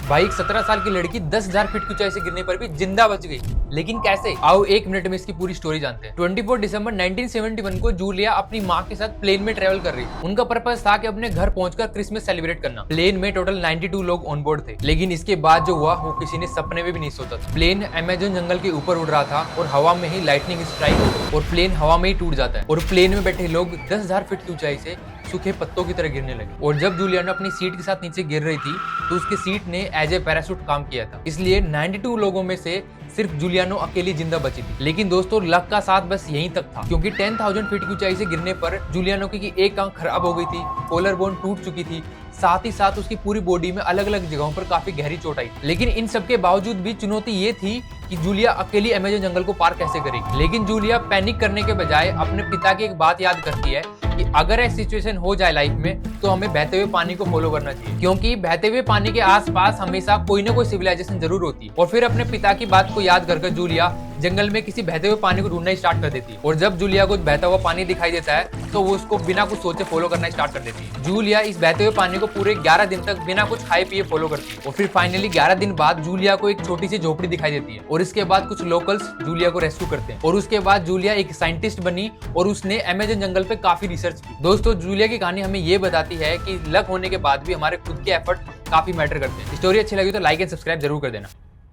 भाई एक 17 साल की लड़की 10,000 फीट की ऊंचाई से गिरने पर भी जिंदा बच गई, लेकिन कैसे? आओ 1 मिनट में इसकी पूरी स्टोरी जानते हैं। 24 दिसंबर 1971 को जूलिया अपनी माँ के साथ प्लेन में ट्रेवल कर रही थी। उनका पर्पस था कि अपने घर पहुंचकर क्रिसमस सेलिब्रेट करना। प्लेन में टोटल 92 लोग ऑन बोर्ड थे, लेकिन इसके बाद जो हुआ वो किसी ने सपने में भी नहीं सोचा था। प्लेन अमेज़न जंगल के ऊपर उड़ रहा था और हवा में ही लाइटनिंग स्ट्राइक और प्लेन हवा में ही टूट जाता है और प्लेन में बैठे लोग 10,000 फीट की ऊंचाई से सूखे पत्तों की तरह गिरने लगे। और जब जूलियानो अपनी सीट के साथ नीचे गिर रही थी तो उसकी सीट ने एज ए पैराशूट काम किया था, इसलिए 92 लोगों में से सिर्फ जूलियानो अकेली जिंदा बची थी। लेकिन दोस्तों लक का साथ बस यहीं तक था, क्योंकि 10,000 फीट की ऊंचाई से गिरने पर जूलियानो की एक आंख खराब हो गई थी, कॉलर बोन टूट चुकी थी, साथ ही साथ उसकी पूरी बॉडी में अलग अलग जगहों पर काफी गहरी चोट आई। लेकिन इन सब के बावजूद भी चुनौती ये थी कि जूलिया अकेली अमेज़न जंगल को पार कैसे करेगी। लेकिन जूलिया पैनिक करने के बजाय अपने पिता की एक बात याद करती है कि अगर ऐसी सिचुएशन हो जाए लाइफ में तो हमें बहते हुए पानी को फॉलो करना चाहिए, क्योंकि बहते हुए पानी के आसपास हमेशा कोई ना कोई सिविलाइजेशन जरूर होती है। और फिर अपने पिता की बात को याद करके जूलिया जंगल में किसी बहते हुए पानी को ढूंढना स्टार्ट कर देती है। और जब जूलिया को बहता हुआ पानी दिखाई देता है तो वो उसको बिना कुछ सोचे फॉलो करना स्टार्ट कर देती है। जूलिया इस बहते हुए पानी को पूरे 11 दिन तक बिना कुछ खाए पिए फॉलो करती है। और फिर फाइनली 11 दिन बाद जूलिया को एक छोटी सी झोपड़ी दिखाई देती है और इसके बाद कुछ लोकल्स जूलिया को रेस्क्यू करते हैं। और उसके बाद जूलिया एक साइंटिस्ट बनी और उसने अमेज़न जंगल पे काफी रिसर्च की। दोस्तों जूलिया की कहानी हमें ये बताती है कि लक होने के बाद भी हमारे खुद के एफर्ट काफी मैटर करते हैं। स्टोरी अच्छी लगी तो लाइक एंड सब्सक्राइब जरूर कर देना।